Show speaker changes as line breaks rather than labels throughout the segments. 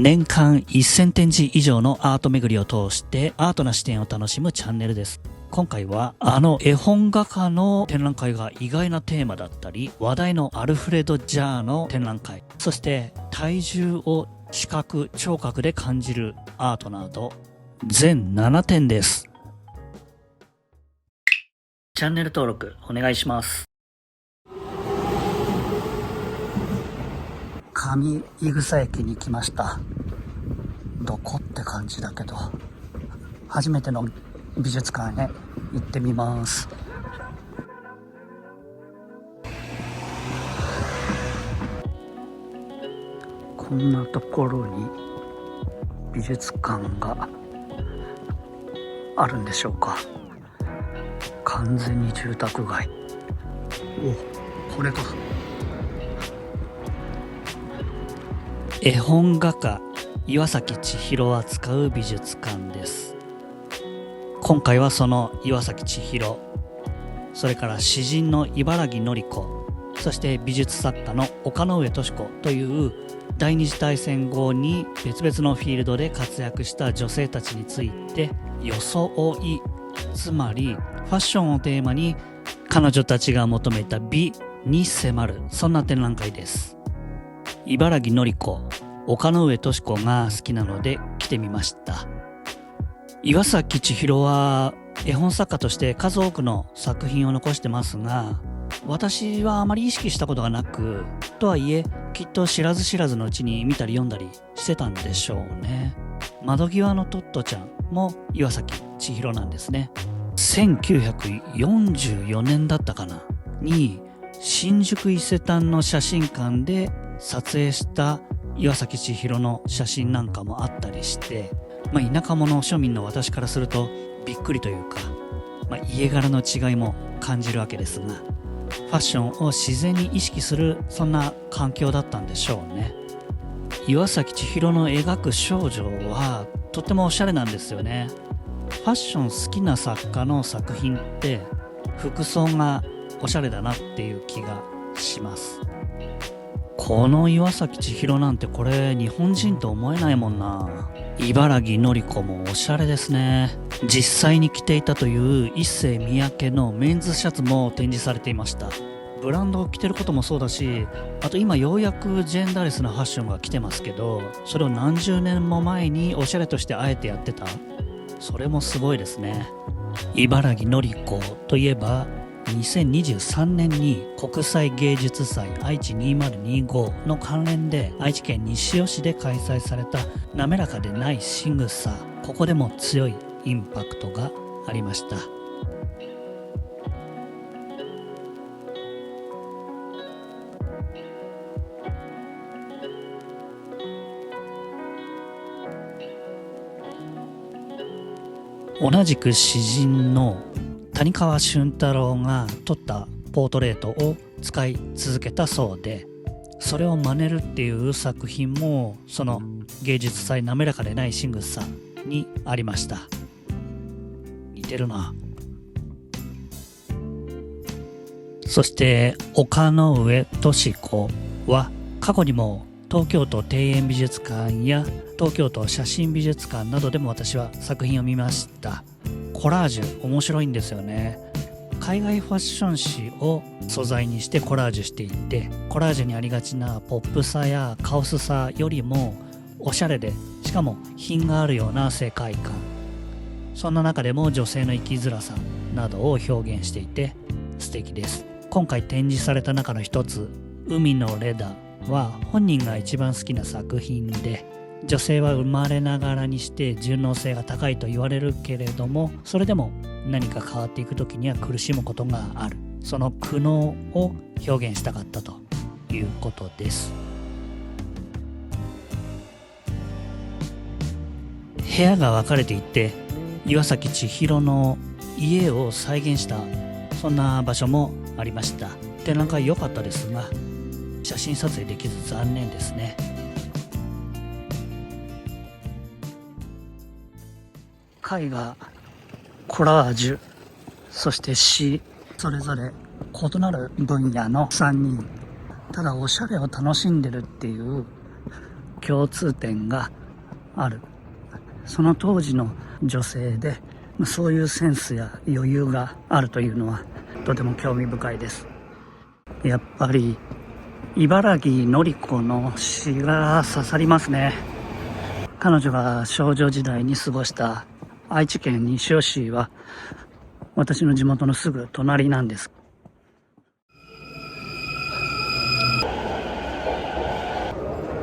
年間1000展示以上のアート巡りを通してアートな視点を楽しむチャンネルです。今回は絵本画家の展覧会が意外なテーマだったり、話題のアルフレッド・ジャーの展覧会、そして体重を視覚・聴覚で感じるアートなど全7点です。チャンネル登録お願いします。上井草駅に来ました。どこって感じだけど、初めての美術館へ行ってみます。こんなところに美術館があるんでしょうか。完全に住宅街。これか。絵本画家岩崎千尋を扱う美術館です。今回はその岩崎千尋、それから詩人の茨木のり子、そして美術作家の岡ノ上俊子という第二次大戦後に別々のフィールドで活躍した女性たちについて装い、つまりファッションをテーマに彼女たちが求めた美に迫る、そんな展覧会です。茨木のり子、岡ノ上俊子が好きなので来てみました。岩崎千尋は絵本作家として数多くの作品を残してますが、私はあまり意識したことがなく、とはいえきっと知らず知らずのうちに見たり読んだりしてたんでしょうね。窓際のトットちゃんも岩崎千尋なんですね。1944年だったかなに新宿伊勢丹の写真館で撮影した岩崎千尋の写真なんかもあったりして、田舎者庶民の私からするとびっくりというか、家柄の違いも感じるわけですが、ファッションを自然に意識する、そんな環境だったんでしょうね。岩崎千尋の描く少女はとってもおしゃれなんですよね。ファッション好きな作家の作品って服装がおしゃれだなっていう気がします。この岩崎千尋なんてこれ日本人と思えないもんな。茨木のり子もおしゃれですね。実際に着ていたという一世三宅のメンズシャツも展示されていました。ブランドを着てることもそうだし、あと今ようやくジェンダーレスなファッションが来てますけど、それを何十年も前におしゃれとしてあえてやってた、それもすごいですね。茨木のり子といえば2023年に国際芸術祭愛知2025の関連で愛知県西尾市で開催された滑らかでない仕草、ここでも強いインパクトがありました。同じく詩人の谷川俊太郎が撮ったポートレートを使い続けたそうで、それを真似るっていう作品もその芸術祭滑らかでない仕草にありました。似てるな。そして岡ノ上俊子は過去にも東京都庭園美術館や東京都写真美術館などでも私は作品を見ました。コラージュ面白いんですよね。海外ファッション誌を素材にしてコラージュしていって、コラージュにありがちなポップさやカオスさよりもおしゃれで、しかも品があるような世界観、そんな中でも女性の生きづらさなどを表現していて素敵です。今回展示された中の一つ、海のレダは本人が一番好きな作品で、女性は生まれながらにして順応性が高いと言われるけれども、それでも何か変わっていく時には苦しむことがある、その苦悩を表現したかったということです。部屋が分かれていて、岩崎千尋の家を再現したそんな場所もありました。展覧会良かったですが、写真撮影できず残念ですね。絵画、コラージュ、そして詩、それぞれ異なる分野の3人、ただおしゃれを楽しんでるっていう共通点がある。その当時の女性でそういうセンスや余裕があるというのはとても興味深いです。やっぱり茨城のり子の詩が刺さりますね。彼女が少女時代に過ごした愛知県西尾市は私の地元のすぐ隣なんです。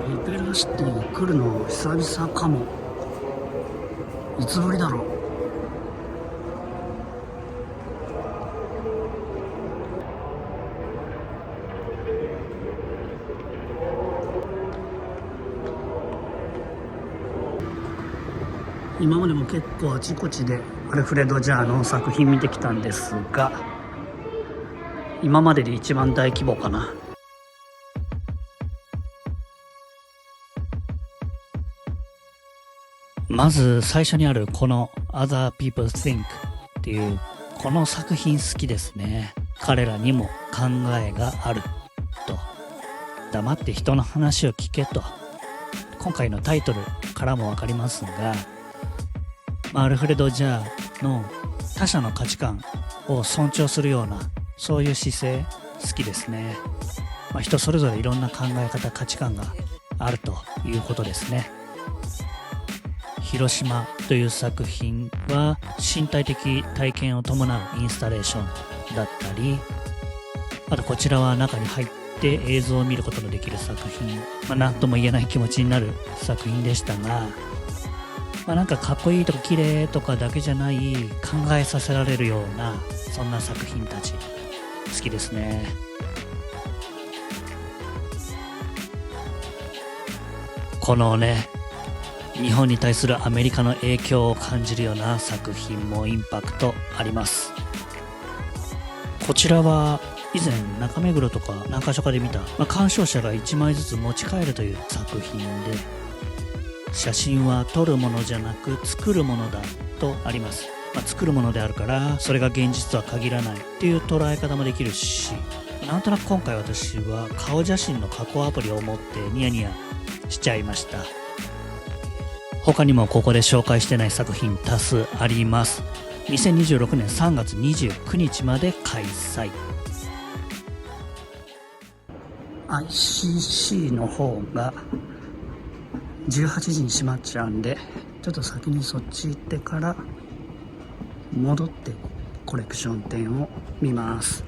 オペラシティ来るの久々かも。いつぶりだろう。今までも結構あちこちでアルフレッド・ジャーの作品見てきたんですが、今までで一番大規模かな。まず最初にあるこの Other People Think っていうこの作品好きですね。彼らにも考えがあると、黙って人の話を聞けと、今回のタイトルからもわかりますが、アルフレッド・ジャーの他者の価値観を尊重するようなそういう姿勢好きですね。人それぞれいろんな考え方価値観があるということですね。広島という作品は身体的体験を伴うインスタレーションだったり、あとこちらは中に入って映像を見ることのできる作品、何とも言えない気持ちになる作品でしたが、なんかかっこいいとか綺麗とかだけじゃない考えさせられるようなそんな作品たち好きですね。このね、日本に対するアメリカの影響を感じるような作品もインパクトあります。こちらは以前中目黒とか何か所かで見た、鑑賞者が1枚ずつ持ち帰るという作品で、写真は撮るものじゃなく作るものだとあります。作るものであるからそれが現実とは限らないっていう捉え方もできるし、なんとなく今回私は顔写真の加工アプリを持ってニヤニヤしちゃいました。他にもここで紹介してない作品多数あります。2026年3月29日まで開催。 ICC の方が18時に閉まっちゃうんで、ちょっと先にそっち行ってから戻ってコレクション展を見ます。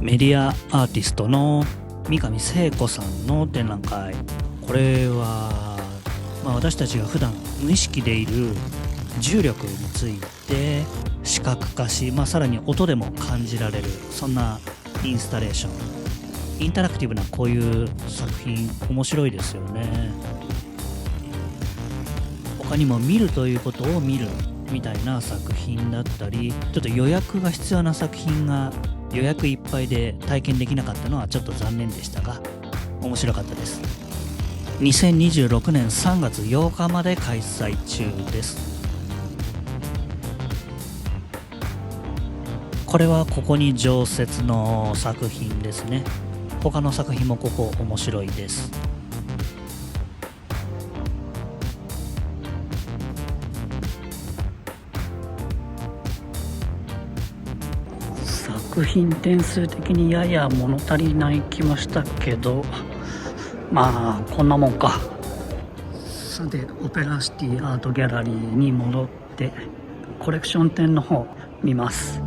メディアアーティストの三上聖子さんの展覧会。これは、私たちが普段無意識でいる重力について視覚化し、さらに音でも感じられる、そんなインスタレーション、インタラクティブなこういう作品面白いですよね。他にも見るということを見るみたいな作品だったり、ちょっと予約が必要な作品が予約いっぱいで体験できなかったのはちょっと残念でしたが、面白かったです。2026年3月8日まで開催中です。これはここに常設の作品ですね。他の作品もここ面白いです。作品点数的にやや物足りない気もしたけど、こんなもんか。さて、オペラシティアートギャラリーに戻ってコレクション展の方見ます。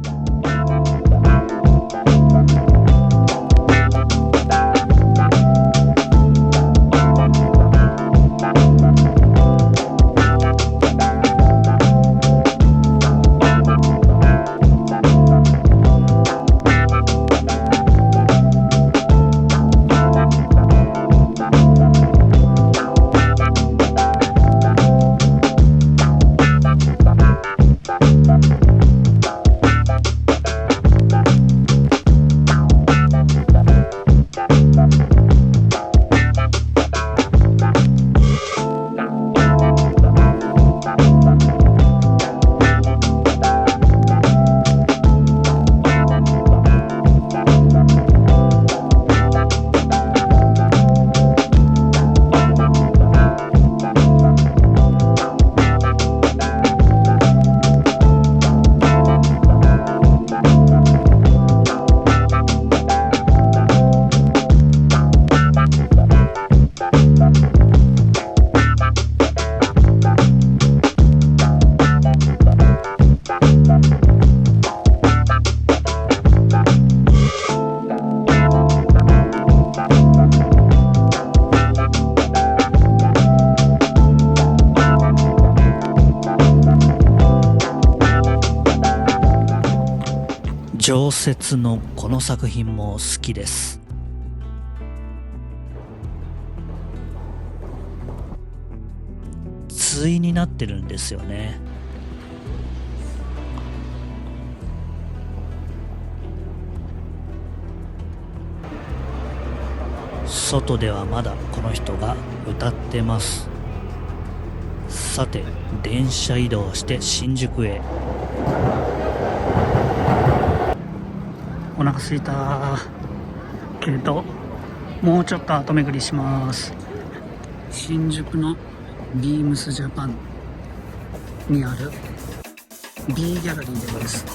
雪のこの作品も好きです。対になってるんですよね。外ではまだこの人が歌ってます。さて、電車移動して新宿へ。お腹すいたけど、もうちょっと後巡りします。新宿のビームスジャパンにある B ギャラリーです。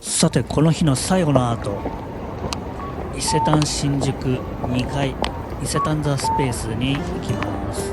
さて、この日の最後のアート、伊勢丹新宿2階伊勢丹ザスペースに行きます。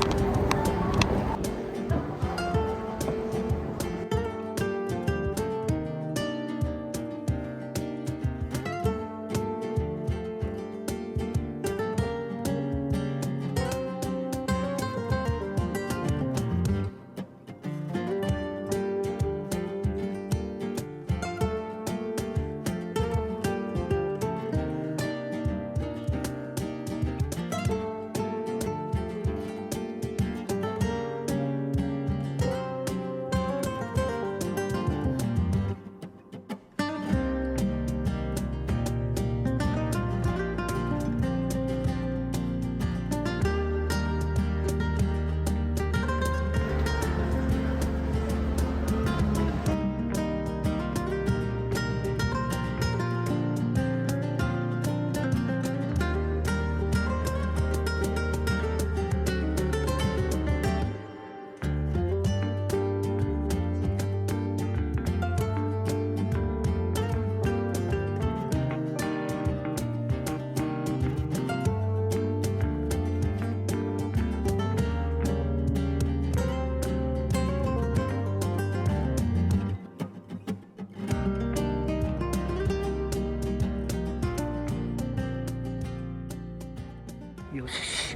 よし、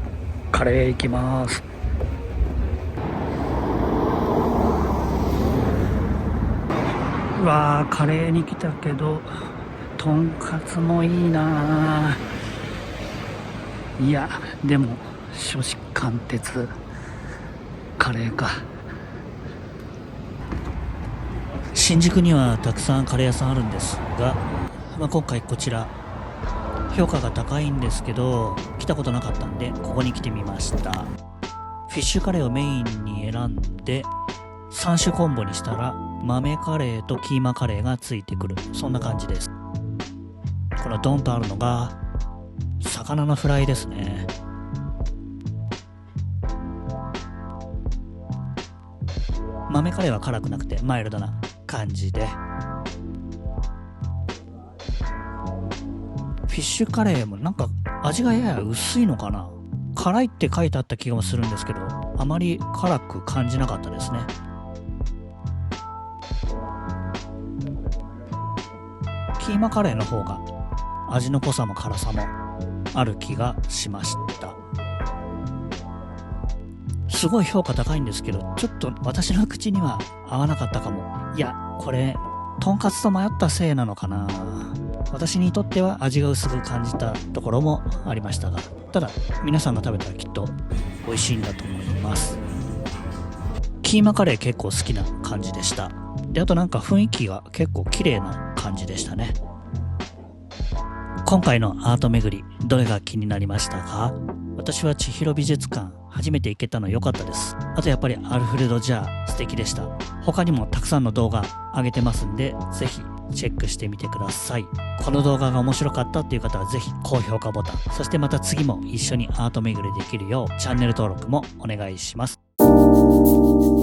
カレー行きます。うわー、カレーに来たけどとんかつもいいな。いやでも初子貫徹カレーか。新宿にはたくさんカレー屋さんあるんですが、今回こちら評価が高いんですけど、来たことなかったんでここに来てみました。フィッシュカレーをメインに選んで3種コンボにしたら豆カレーとキーマカレーがついてくる、そんな感じです。このドンとあるのが魚のフライですね。豆カレーは辛くなくてマイルドな感じで、フィッシュカレーもなんか味がやや薄いのかな。辛いって書いてあった気がするんですけど、あまり辛く感じなかったですね。キーマカレーの方が味の濃さも辛さもある気がしました。すごい評価高いんですけど、ちょっと私の口には合わなかったかも。いや、これとんかつと迷ったせいなのかな。私にとっては味が薄く感じたところもありましたが、ただ皆さんが食べたらきっと美味しいんだと思います。キーマカレー結構好きな感じでした。で、あとなんか雰囲気が結構綺麗な感じでしたね。今回のアート巡り、どれが気になりましたか？私は千尋美術館初めて行けたの良かったです。あとやっぱりアルフレド・ジャー素敵でした。他にもたくさんの動画上げてますんで、ぜひチェックしてみてください。この動画が面白かったっていう方はぜひ高評価ボタン、そしてまた次も一緒にアート巡りできるようチャンネル登録もお願いします。す。